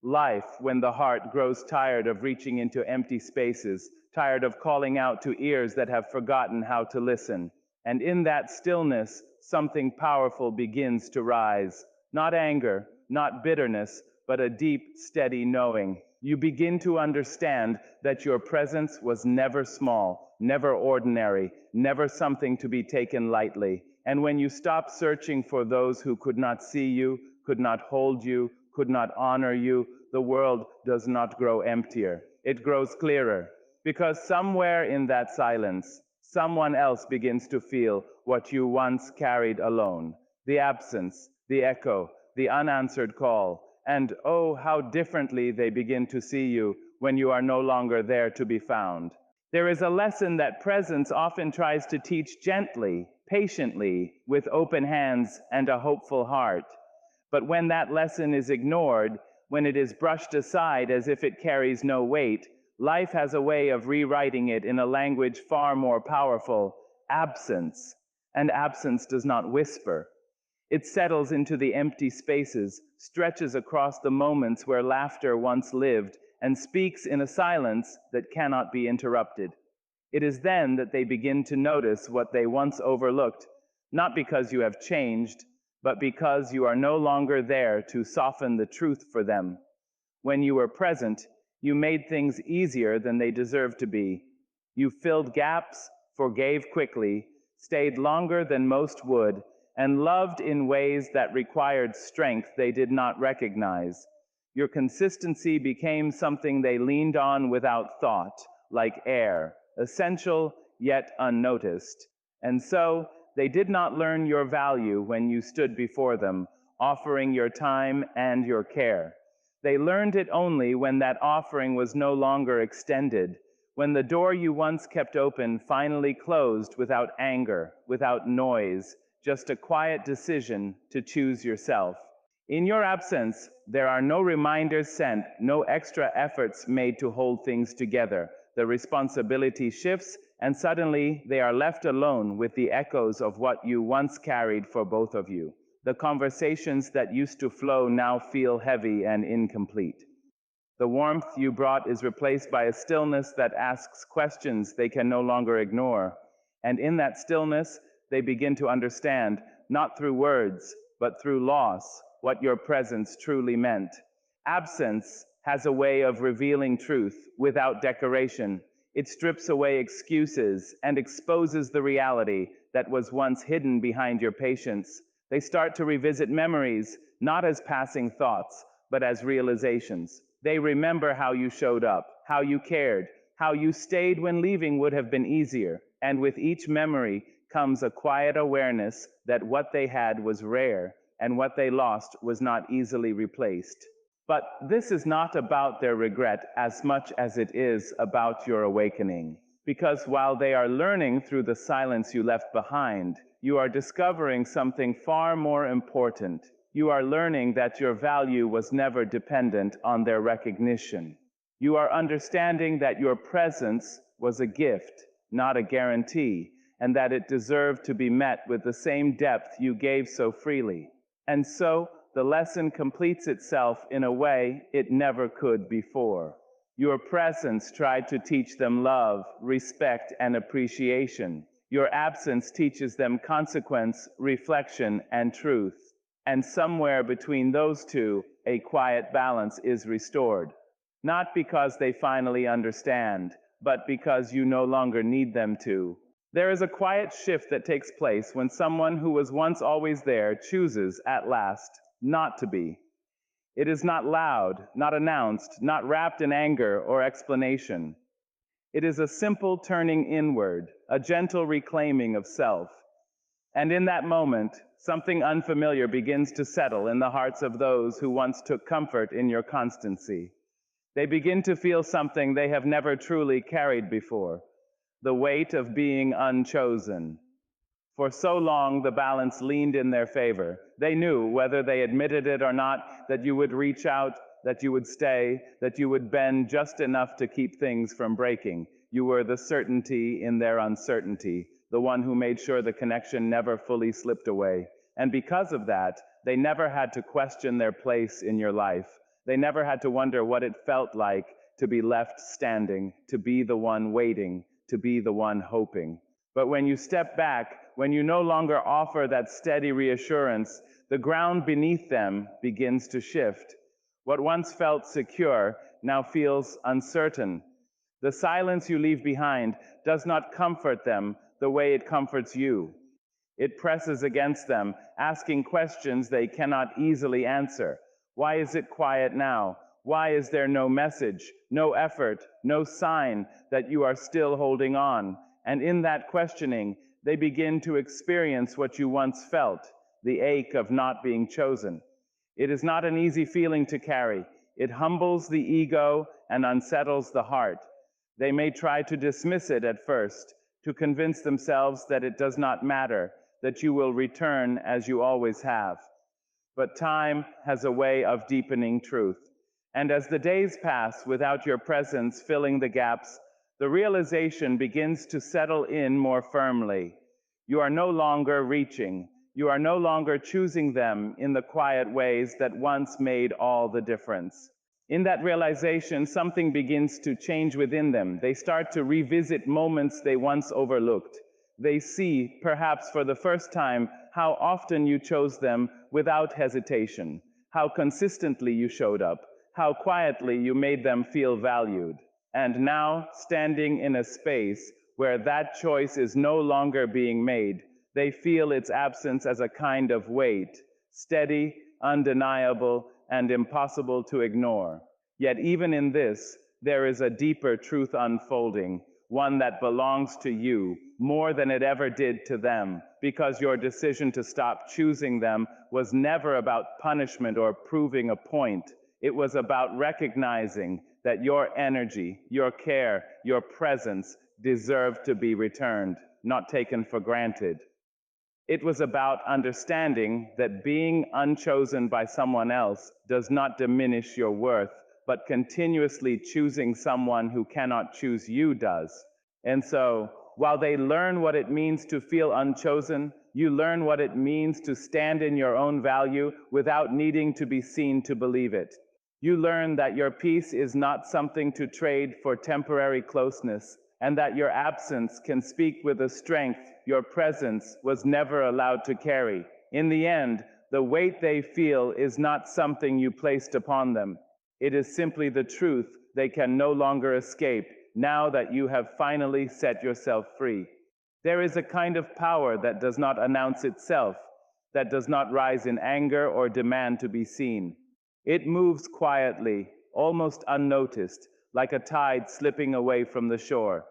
Life, when the heart grows tired of reaching into empty spaces, tired of calling out to ears that have forgotten how to listen. And in that stillness, something powerful begins to rise. Not anger, not bitterness, but a deep, steady knowing. You begin to understand that your presence was never small, never ordinary, never something to be taken lightly. And when you stop searching for those who could not see you, could not hold you, could not honor you, the world does not grow emptier. It grows clearer. Because somewhere in that silence, someone else begins to feel what you once carried alone. The absence, the echo, the unanswered call. And oh, how differently they begin to see you when you are no longer there to be found. There is a lesson that presence often tries to teach gently, patiently, with open hands and a hopeful heart. But when that lesson is ignored, when it is brushed aside as if it carries no weight, life has a way of rewriting it in a language far more powerful: absence. And absence does not whisper. It settles into the empty spaces, stretches across the moments where laughter once lived, and speaks in a silence that cannot be interrupted. It is then that they begin to notice what they once overlooked, not because you have changed, but because you are no longer there to soften the truth for them. When you were present, you made things easier than they deserved to be. You filled gaps, forgave quickly, stayed longer than most would, and loved in ways that required strength they did not recognize. Your consistency became something they leaned on without thought, like air, essential yet unnoticed. And so, they did not learn your value when you stood before them, offering your time and your care. They learned it only when that offering was no longer extended, when the door you once kept open finally closed without anger, without noise, just a quiet decision to choose yourself. In your absence, there are no reminders sent, no extra efforts made to hold things together. The responsibility shifts, and suddenly they are left alone with the echoes of what you once carried for both of you. The conversations that used to flow now feel heavy and incomplete. The warmth you brought is replaced by a stillness that asks questions they can no longer ignore. And in that stillness, they begin to understand, not through words, but through loss, what your presence truly meant. Absence has a way of revealing truth without decoration. It strips away excuses and exposes the reality that was once hidden behind your patience. They start to revisit memories, not as passing thoughts, but as realizations. They remember how you showed up, how you cared, how you stayed when leaving would have been easier. And with each memory comes a quiet awareness that what they had was rare and what they lost was not easily replaced. But this is not about their regret as much as it is about your awakening. Because while they are learning through the silence you left behind, you are discovering something far more important. You are learning that your value was never dependent on their recognition. You are understanding that your presence was a gift, not a guarantee, and that it deserved to be met with the same depth you gave so freely. And so, the lesson completes itself in a way it never could before. Your presence tried to teach them love, respect, and appreciation. Your absence teaches them consequence, reflection, and truth. And somewhere between those two, a quiet balance is restored. Not because they finally understand, but because you no longer need them to. There is a quiet shift that takes place when someone who was once always there chooses, at last, not to be. It is not loud, not announced, not wrapped in anger or explanation. It is a simple turning inward, a gentle reclaiming of self. And in that moment, something unfamiliar begins to settle in the hearts of those who once took comfort in your constancy. They begin to feel something they have never truly carried before: the weight of being unchosen. For so long, the balance leaned in their favor. They knew, whether they admitted it or not, that you would reach out, that you would stay, that you would bend just enough to keep things from breaking. You were the certainty in their uncertainty, the one who made sure the connection never fully slipped away. And because of that, they never had to question their place in your life. They never had to wonder what it felt like to be left standing, to be the one waiting, to be the one hoping. But when you step back, when you no longer offer that steady reassurance, the ground beneath them begins to shift. What once felt secure now feels uncertain. The silence you leave behind does not comfort them the way it comforts you. It presses against them, asking questions they cannot easily answer. Why is it quiet now? Why is there no message, no effort, no sign that you are still holding on? And in that questioning, they begin to experience what you once felt, the ache of not being chosen. It is not an easy feeling to carry. It humbles the ego and unsettles the heart. They may try to dismiss it at first, to convince themselves that it does not matter, that you will return as you always have. But time has a way of deepening truth. And as the days pass without your presence filling the gaps, the realization begins to settle in more firmly. You are no longer reaching. You are no longer choosing them in the quiet ways that once made all the difference. In that realization, something begins to change within them. They start to revisit moments they once overlooked. They see, perhaps for the first time, how often you chose them without hesitation, how consistently you showed up, how quietly you made them feel valued. And now, standing in a space where that choice is no longer being made, they feel its absence as a kind of weight, steady, undeniable, and impossible to ignore. Yet even in this, there is a deeper truth unfolding, one that belongs to you more than it ever did to them, because your decision to stop choosing them was never about punishment or proving a point. It was about recognizing that your energy, your care, your presence deserved to be returned, not taken for granted. It was about understanding that being unchosen by someone else does not diminish your worth, but continuously choosing someone who cannot choose you does. And so, while they learn what it means to feel unchosen, you learn what it means to stand in your own value without needing to be seen to believe it. You learn that your peace is not something to trade for temporary closeness, and that your absence can speak with a strength your presence was never allowed to carry. In the end, the weight they feel is not something you placed upon them. It is simply the truth they can no longer escape now that you have finally set yourself free. There is a kind of power that does not announce itself, that does not rise in anger or demand to be seen. It moves quietly, almost unnoticed, like a tide slipping away from the shore.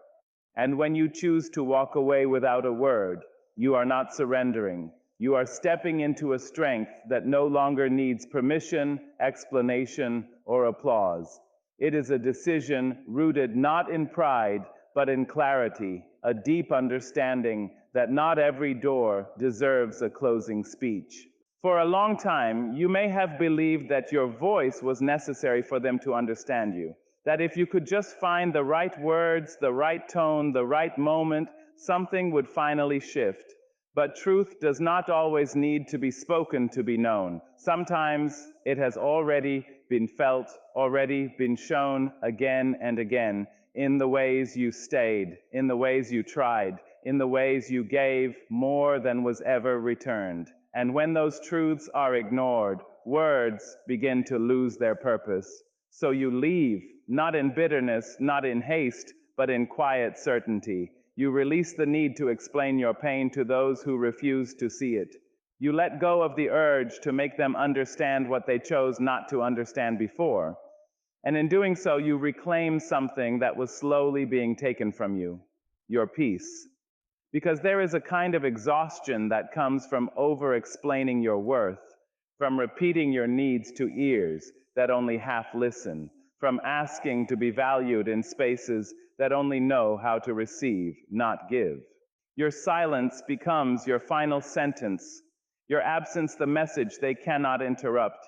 And when you choose to walk away without a word, you are not surrendering. You are stepping into a strength that no longer needs permission, explanation, or applause. It is a decision rooted not in pride, but in clarity, a deep understanding that not every door deserves a closing speech. For a long time, you may have believed that your voice was necessary for them to understand you, that if you could just find the right words, the right tone, the right moment, something would finally shift. But truth does not always need to be spoken to be known. Sometimes it has already been felt, already been shown again and again, in the ways you stayed, in the ways you tried, in the ways you gave more than was ever returned. And when those truths are ignored, words begin to lose their purpose. So you leave, not in bitterness, not in haste, but in quiet certainty. You release the need to explain your pain to those who refuse to see it. You let go of the urge to make them understand what they chose not to understand before. And in doing so, you reclaim something that was slowly being taken from you, your peace. Because there is a kind of exhaustion that comes from over-explaining your worth, from repeating your needs to ears that only half listen, from asking to be valued in spaces that only know how to receive, not give. Your silence becomes your final sentence, your absence the message they cannot interrupt.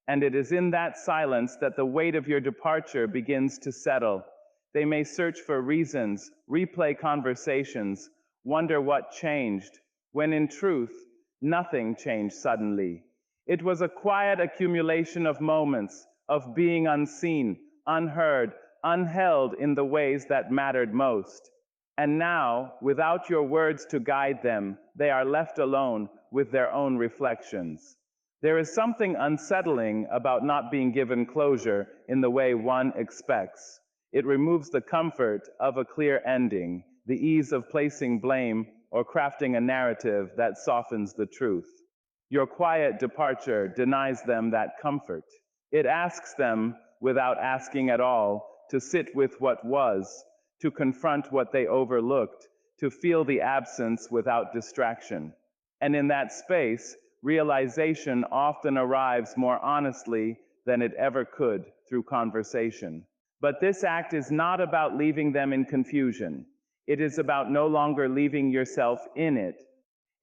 And it is in that silence that the weight of your departure begins to settle. They may search for reasons, replay conversations, wonder what changed, when in truth, nothing changed suddenly. It was a quiet accumulation of moments, of being unseen, unheard, unheld in the ways that mattered most. And now, without your words to guide them, they are left alone with their own reflections. There is something unsettling about not being given closure in the way one expects. It removes the comfort of a clear ending, the ease of placing blame or crafting a narrative that softens the truth. Your quiet departure denies them that comfort. It asks them, without asking at all, to sit with what was, to confront what they overlooked, to feel the absence without distraction. And in that space, realization often arrives more honestly than it ever could through conversation. But this act is not about leaving them in confusion. It is about no longer leaving yourself in it.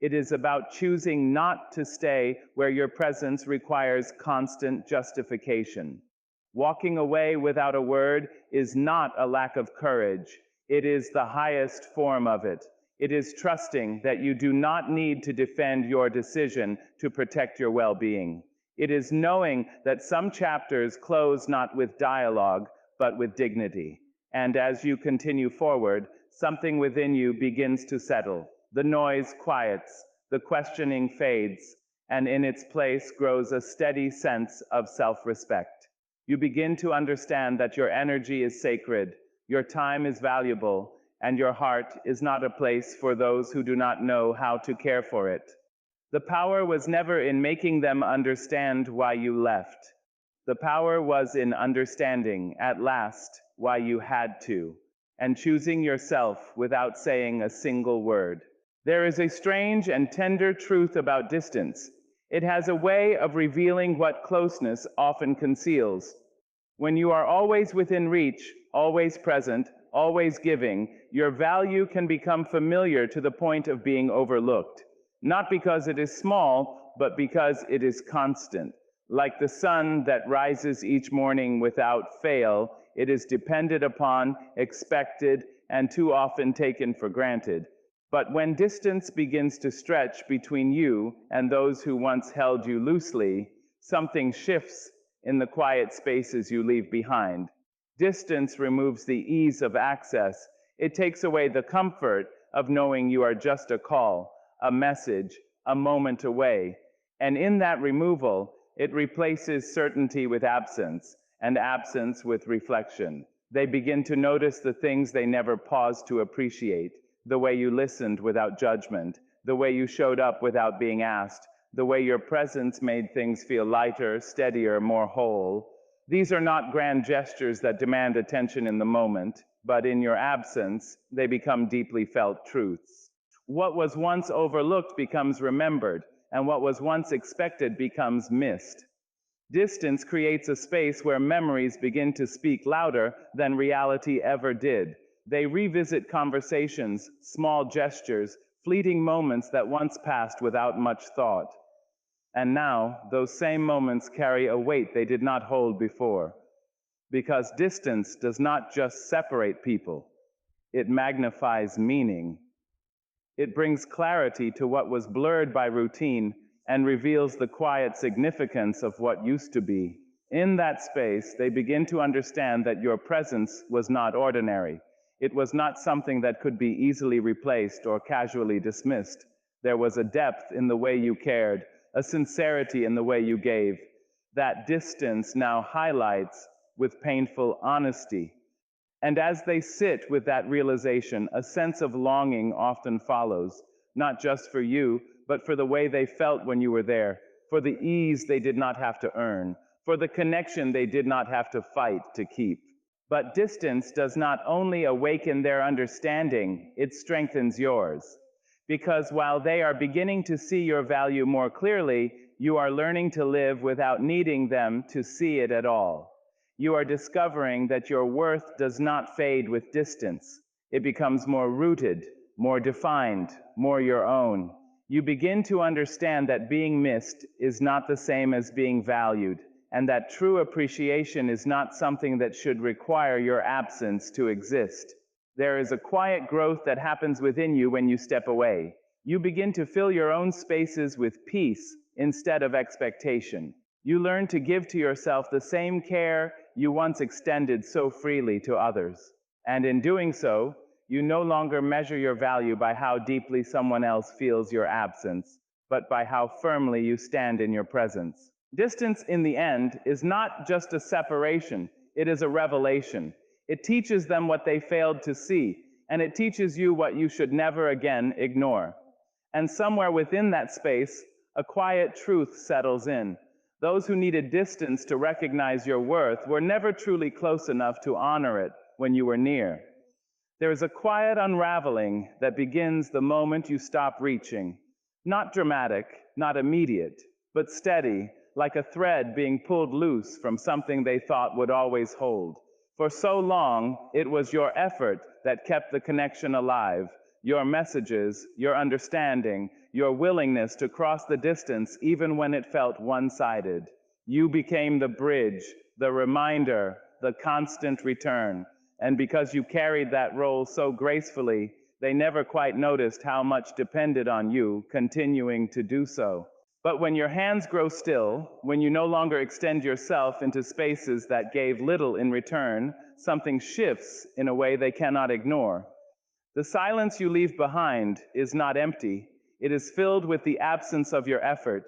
It is about choosing not to stay where your presence requires constant justification. Walking away without a word is not a lack of courage. It is the highest form of it. It is trusting that you do not need to defend your decision to protect your well-being. It is knowing that some chapters close not with dialogue, but with dignity. And as you continue forward, something within you begins to settle. The noise quiets, the questioning fades, and in its place grows a steady sense of self-respect. You begin to understand that your energy is sacred, your time is valuable, and your heart is not a place for those who do not know how to care for it. The power was never in making them understand why you left. The power was in understanding, at last, why you had to, and choosing yourself without saying a single word. There is a strange and tender truth about distance. It has a way of revealing what closeness often conceals. When you are always within reach, always present, always giving, your value can become familiar to the point of being overlooked. Not because it is small, but because it is constant. Like the sun that rises each morning without fail, it is depended upon, expected, and too often taken for granted. But when distance begins to stretch between you and those who once held you loosely, something shifts in the quiet spaces you leave behind. Distance removes the ease of access. It takes away the comfort of knowing you are just a call, a message, a moment away. And in that removal, it replaces certainty with absence, and absence with reflection. They begin to notice the things they never paused to appreciate. The way you listened without judgment, the way you showed up without being asked, the way your presence made things feel lighter, steadier, more whole. These are not grand gestures that demand attention in the moment, but in your absence, they become deeply felt truths. What was once overlooked becomes remembered, and what was once expected becomes missed. Distance creates a space where memories begin to speak louder than reality ever did. They revisit conversations, small gestures, fleeting moments that once passed without much thought. And now, those same moments carry a weight they did not hold before. Because distance does not just separate people, it magnifies meaning. It brings clarity to what was blurred by routine and reveals the quiet significance of what used to be. In that space, they begin to understand that your presence was not ordinary. It was not something that could be easily replaced or casually dismissed. There was a depth in the way you cared, a sincerity in the way you gave. That distance now highlights with painful honesty. And as they sit with that realization, a sense of longing often follows, not just for you, but for the way they felt when you were there, for the ease they did not have to earn, for the connection they did not have to fight to keep. But distance does not only awaken their understanding, it strengthens yours. Because while they are beginning to see your value more clearly, you are learning to live without needing them to see it at all. You are discovering that your worth does not fade with distance. It becomes more rooted, more defined, more your own. You begin to understand that being missed is not the same as being valued, and that true appreciation is not something that should require your absence to exist. There is a quiet growth that happens within you when you step away. You begin to fill your own spaces with peace instead of expectation. You learn to give to yourself the same care you once extended so freely to others. And in doing so, you no longer measure your value by how deeply someone else feels your absence, but by how firmly you stand in your presence. Distance, in the end, is not just a separation, it is a revelation. It teaches them what they failed to see, and it teaches you what you should never again ignore. And somewhere within that space, a quiet truth settles in. Those who needed distance to recognize your worth were never truly close enough to honor it when you were near. There is a quiet unraveling that begins the moment you stop reaching. Not dramatic, not immediate, but steady, like a thread being pulled loose from something they thought would always hold. For so long, it was your effort that kept the connection alive, your messages, your understanding, your willingness to cross the distance even when it felt one-sided. You became the bridge, the reminder, the constant return. And because you carried that role so gracefully, they never quite noticed how much depended on you continuing to do so. But when your hands grow still, when you no longer extend yourself into spaces that gave little in return, something shifts in a way they cannot ignore. The silence you leave behind is not empty, it is filled with the absence of your effort,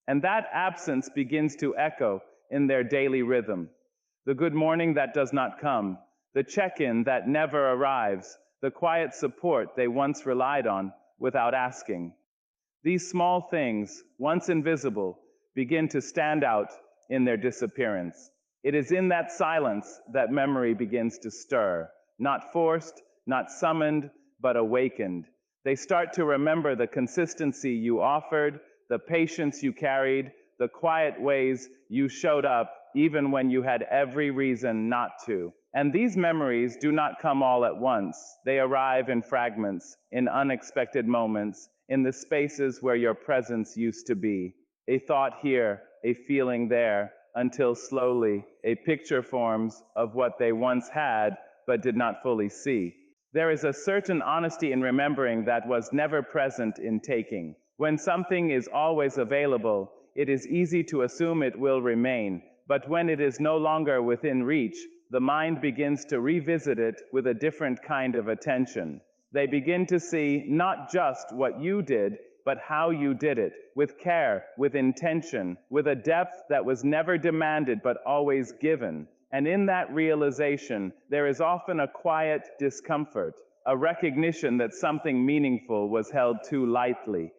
and that absence begins to echo in their daily rhythm. The good morning that does not come, the check-in that never arrives, the quiet support they once relied on without asking. These small things, once invisible, begin to stand out in their disappearance. It is in that silence that memory begins to stir, not forced, not summoned, but awakened. They start to remember the consistency you offered, the patience you carried, the quiet ways you showed up even when you had every reason not to. And these memories do not come all at once. They arrive in fragments, in unexpected moments, in the spaces where your presence used to be. A thought here, a feeling there, until slowly a picture forms of what they once had but did not fully see. There is a certain honesty in remembering that was never present in taking. When something is always available, it is easy to assume it will remain, but when it is no longer within reach, the mind begins to revisit it with a different kind of attention. They begin to see not just what you did, but how you did it, with care, with intention, with a depth that was never demanded but always given. And in that realization, there is often a quiet discomfort, a recognition that something meaningful was held too lightly.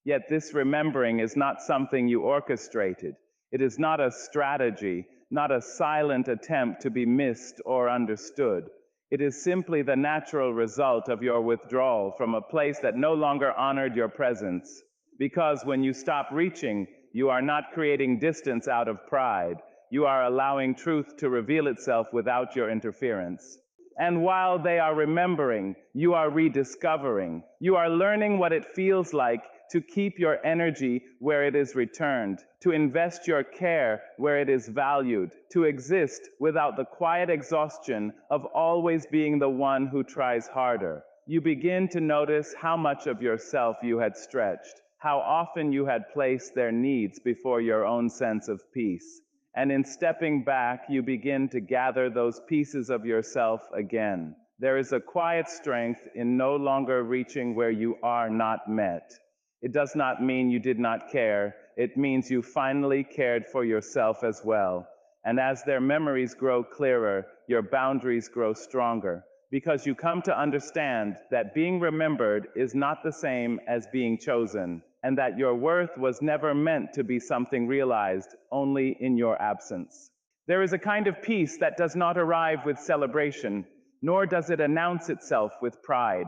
Yet this remembering is not something you orchestrated. It is not a strategy, not a silent attempt to be missed or understood. It is simply the natural result of your withdrawal from a place that no longer honored your presence. Because when you stop reaching, you are not creating distance out of pride. You are allowing truth to reveal itself without your interference. And while they are remembering, you are rediscovering. You are learning what it feels like to keep your energy where it is returned, to invest your care where it is valued, to exist without the quiet exhaustion of always being the one who tries harder. You begin to notice how much of yourself you had stretched, how often you had placed their needs before your own sense of peace. And in stepping back, you begin to gather those pieces of yourself again. There is a quiet strength in no longer reaching where you are not met. It does not mean you did not care. It means you finally cared for yourself as well. And as their memories grow clearer, your boundaries grow stronger, because you come to understand that being remembered is not the same as being chosen, and that your worth was never meant to be something realized only in your absence. There is a kind of peace that does not arrive with celebration, nor does it announce itself with pride.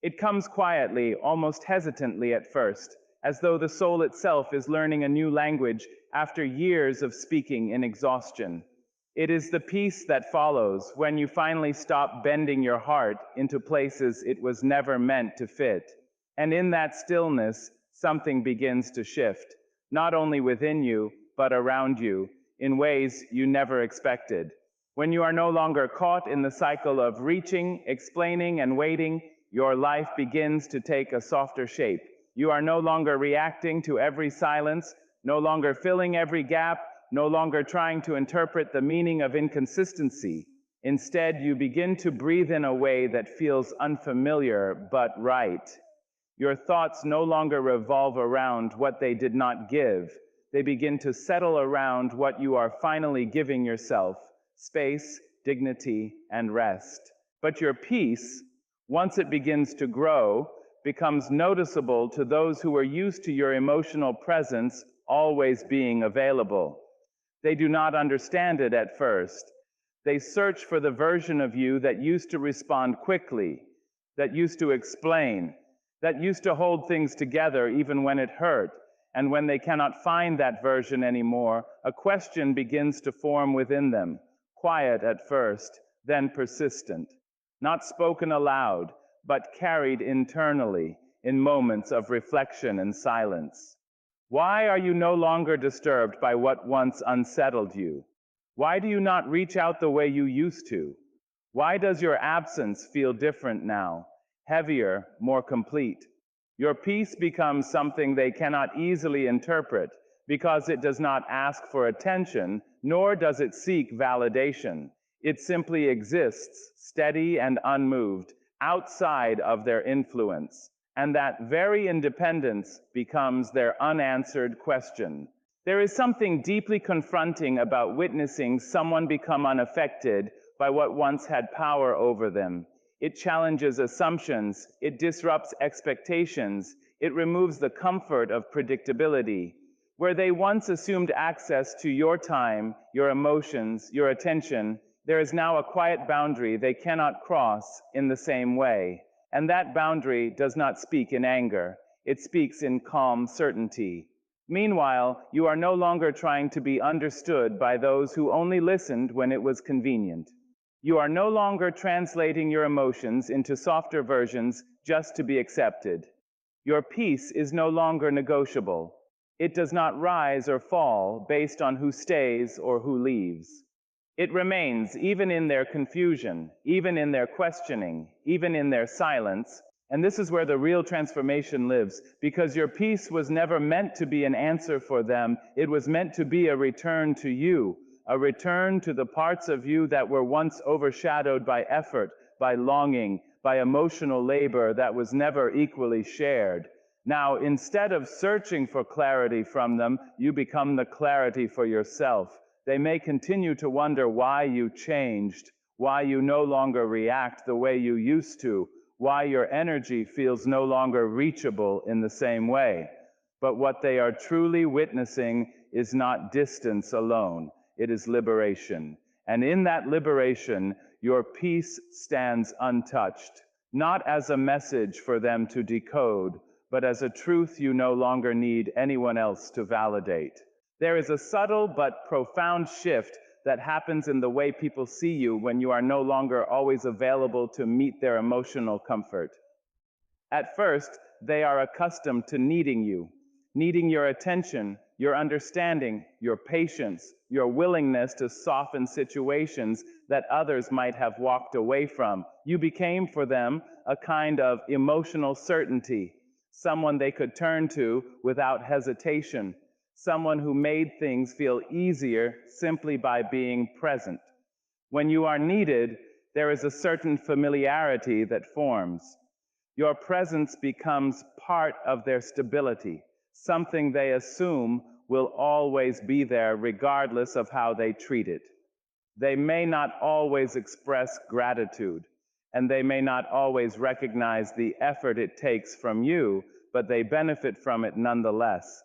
It comes quietly, almost hesitantly at first, as though the soul itself is learning a new language after years of speaking in exhaustion. It is the peace that follows when you finally stop bending your heart into places it was never meant to fit. And in that stillness, something begins to shift, not only within you, but around you, in ways you never expected. When you are no longer caught in the cycle of reaching, explaining, and waiting, your life begins to take a softer shape. You are no longer reacting to every silence, no longer filling every gap, no longer trying to interpret the meaning of inconsistency. Instead, you begin to breathe in a way that feels unfamiliar but right. Your thoughts no longer revolve around what they did not give. They begin to settle around what you are finally giving yourself: space, dignity, and rest. But your peace, once it begins to grow, becomes noticeable to those who are used to your emotional presence always being available. They do not understand it at first. They search for the version of you that used to respond quickly, that used to explain, that used to hold things together even when it hurt. And when they cannot find that version anymore, a question begins to form within them, quiet at first, then persistent, not spoken aloud, but carried internally in moments of reflection and silence. Why are you no longer disturbed by what once unsettled you? Why do you not reach out the way you used to? Why does your absence feel different now, heavier, more complete? Your peace becomes something they cannot easily interpret because it does not ask for attention, nor does it seek validation. It simply exists, steady and unmoved, outside of their influence. And that very independence becomes their unanswered question. There is something deeply confronting about witnessing someone become unaffected by what once had power over them. It challenges assumptions, it disrupts expectations, it removes the comfort of predictability. Where they once assumed access to your time, your emotions, your attention, there is now a quiet boundary they cannot cross in the same way. And that boundary does not speak in anger, it speaks in calm certainty. Meanwhile, you are no longer trying to be understood by those who only listened when it was convenient. You are no longer translating your emotions into softer versions just to be accepted. Your peace is no longer negotiable. It does not rise or fall based on who stays or who leaves. It remains even in their confusion, even in their questioning, even in their silence. And this is where the real transformation lives, because your peace was never meant to be an answer for them. It was meant to be a return to you, a return to the parts of you that were once overshadowed by effort, by longing, by emotional labor that was never equally shared. Now, instead of searching for clarity from them, you become the clarity for yourself. They may continue to wonder why you changed, why you no longer react the way you used to, why your energy feels no longer reachable in the same way. But what they are truly witnessing is not distance alone, it is liberation. And in that liberation, your peace stands untouched, not as a message for them to decode, but as a truth you no longer need anyone else to validate. There is a subtle but profound shift that happens in the way people see you when you are no longer always available to meet their emotional comfort. At first, they are accustomed to needing you, needing your attention, your understanding, your patience, your willingness to soften situations that others might have walked away from. You became for them a kind of emotional certainty, someone they could turn to without hesitation, someone who made things feel easier simply by being present. When you are needed, there is a certain familiarity that forms. Your presence becomes part of their stability, something they assume will always be there regardless of how they treat it. They may not always express gratitude, and they may not always recognize the effort it takes from you, but they benefit from it nonetheless.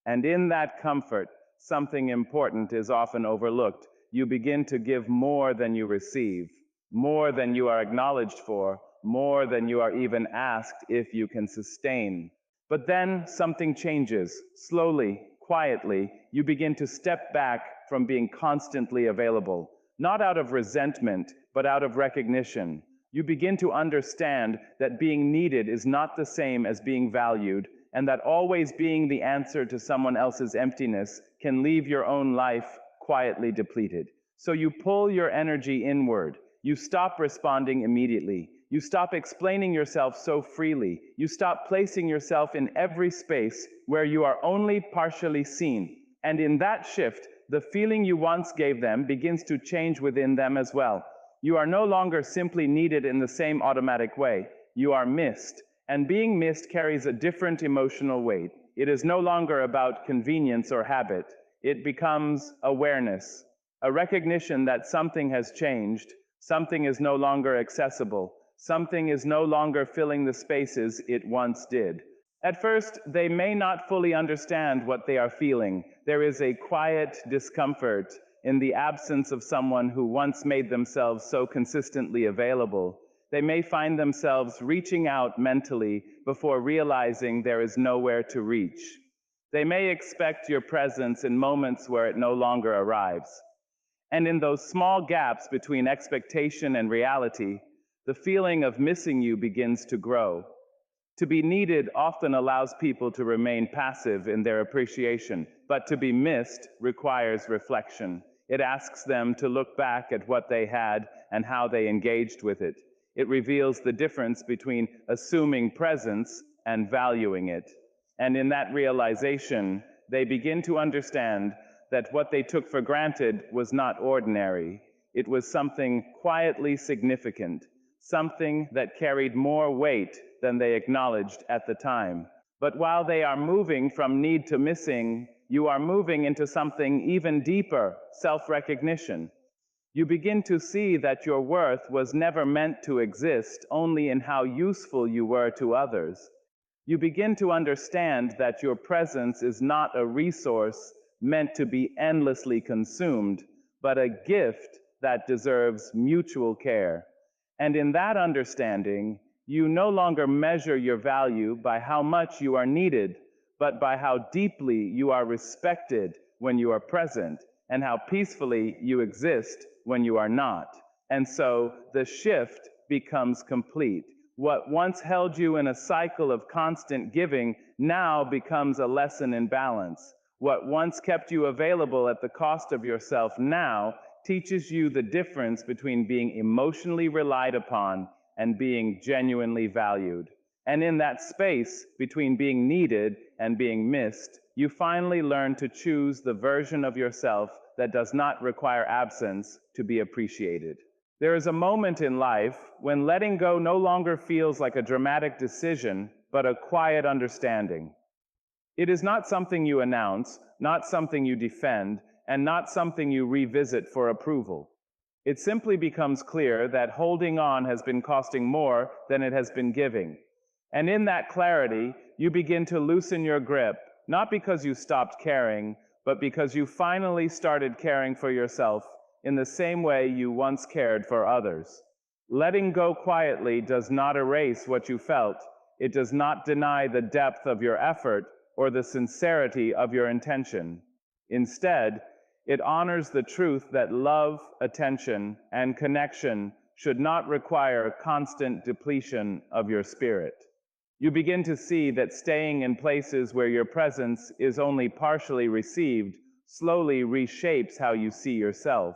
And in that comfort, something important is often overlooked. You begin to give more than you receive, more than you are acknowledged for, more than you are even asked if you can sustain. But then something changes. Slowly, quietly, you begin to step back from being constantly available, not out of resentment, but out of recognition. You begin to understand that being needed is not the same as being valued, and that always being the answer to someone else's emptiness can leave your own life quietly depleted. So you pull your energy inward. You stop responding immediately. You stop explaining yourself so freely. You stop placing yourself in every space where you are only partially seen. And in that shift, the feeling you once gave them begins to change within them as well. You are no longer simply needed in the same automatic way. You are missed, and being missed carries a different emotional weight. It is no longer about convenience or habit. It becomes awareness, a recognition that something has changed, something is no longer accessible, something is no longer filling the spaces it once did. At first, they may not fully understand what they are feeling. There is a quiet discomfort in the absence of someone who once made themselves so consistently available. They may find themselves reaching out mentally before realizing there is nowhere to reach. They may expect your presence in moments where it no longer arrives. And in those small gaps between expectation and reality, the feeling of missing you begins to grow. To be needed often allows people to remain passive in their appreciation, but to be missed requires reflection. It asks them to look back at what they had and how they engaged with it. It reveals the difference between assuming presence and valuing it. And in that realization, they begin to understand that what they took for granted was not ordinary. It was something quietly significant, something that carried more weight than they acknowledged at the time. But while they are moving from need to missing, you are moving into something even deeper, self-recognition. You begin to see that your worth was never meant to exist only in how useful you were to others. You begin to understand that your presence is not a resource meant to be endlessly consumed, but a gift that deserves mutual care. And in that understanding, you no longer measure your value by how much you are needed, but by how deeply you are respected when you are present, and how peacefully you exist when you are not. And so the shift becomes complete. What once held you in a cycle of constant giving now becomes a lesson in balance. What once kept you available at the cost of yourself now teaches you the difference between being emotionally relied upon and being genuinely valued. And in that space between being needed and being missed, you finally learn to choose the version of yourself that does not require absence to be appreciated. There is a moment in life when letting go no longer feels like a dramatic decision, but a quiet understanding. It is not something you announce, not something you defend, and not something you revisit for approval. It simply becomes clear that holding on has been costing more than it has been giving. And in that clarity, you begin to loosen your grip, not because you stopped caring, but because you finally started caring for yourself in the same way you once cared for others. Letting go quietly does not erase what you felt. It does not deny the depth of your effort or the sincerity of your intention. Instead, it honors the truth that love, attention, and connection should not require constant depletion of your spirit. You begin to see that staying in places where your presence is only partially received slowly reshapes how you see yourself.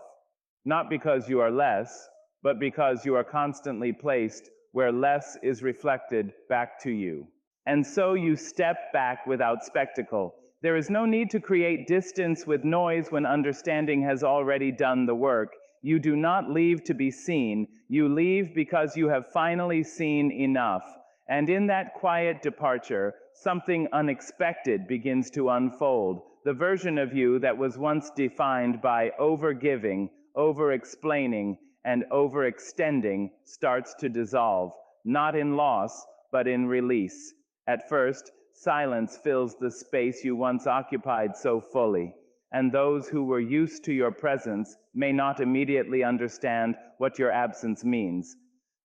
Not because you are less, but because you are constantly placed where less is reflected back to you. And so you step back without spectacle. There is no need to create distance with noise when understanding has already done the work. You do not leave to be seen. You leave because you have finally seen enough. And in that quiet departure, something unexpected begins to unfold. The version of you that was once defined by overgiving, over-explaining, and overextending starts to dissolve, not in loss, but in release. At first, silence fills the space you once occupied so fully, and those who were used to your presence may not immediately understand what your absence means.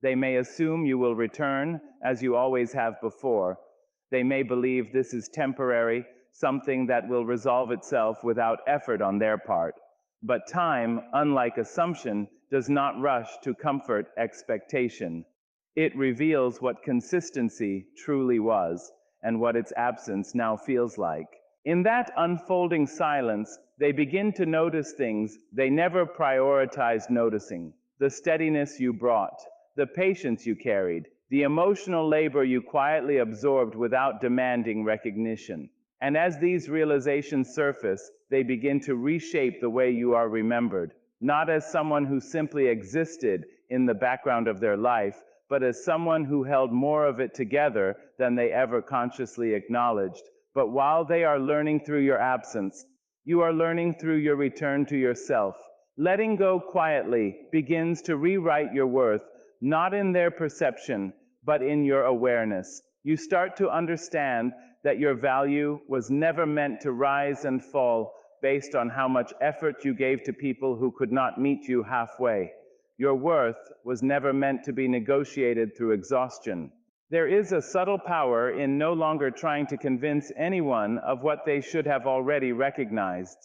They may assume you will return as you always have before. They may believe this is temporary, something that will resolve itself without effort on their part. But time, unlike assumption, does not rush to comfort expectation. It reveals what consistency truly was, and what its absence now feels like. In that unfolding silence, they begin to notice things they never prioritized noticing. The steadiness you brought, the patience you carried, the emotional labor you quietly absorbed without demanding recognition. And as these realizations surface, they begin to reshape the way you are remembered, not as someone who simply existed in the background of their life, but as someone who held more of it together than they ever consciously acknowledged. But while they are learning through your absence, you are learning through your return to yourself. Letting go quietly begins to rewrite your worth, not in their perception, but in your awareness. You start to understand that your value was never meant to rise and fall based on how much effort you gave to people who could not meet you halfway. Your worth was never meant to be negotiated through exhaustion. There is a subtle power in no longer trying to convince anyone of what they should have already recognized.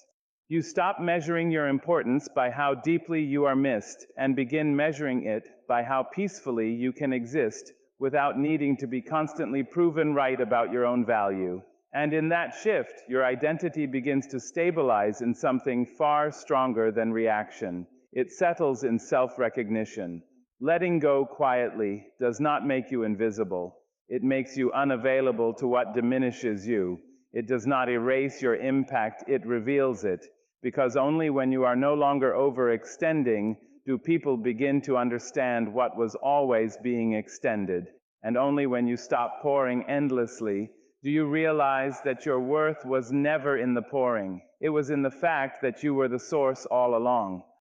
You stop measuring your importance by how deeply you are missed and begin measuring it by how peacefully you can exist without needing to be constantly proven right about your own value. And in that shift, your identity begins to stabilize in something far stronger than reaction. It settles in self-recognition. Letting go quietly does not make you invisible. It makes you unavailable to what diminishes you. It does not erase your impact, it reveals it. Because only when you are no longer overextending do people begin to understand what was always being extended. And only when you stop pouring endlessly do you realize that your worth was never in the pouring. It was in the fact that you were the source all along.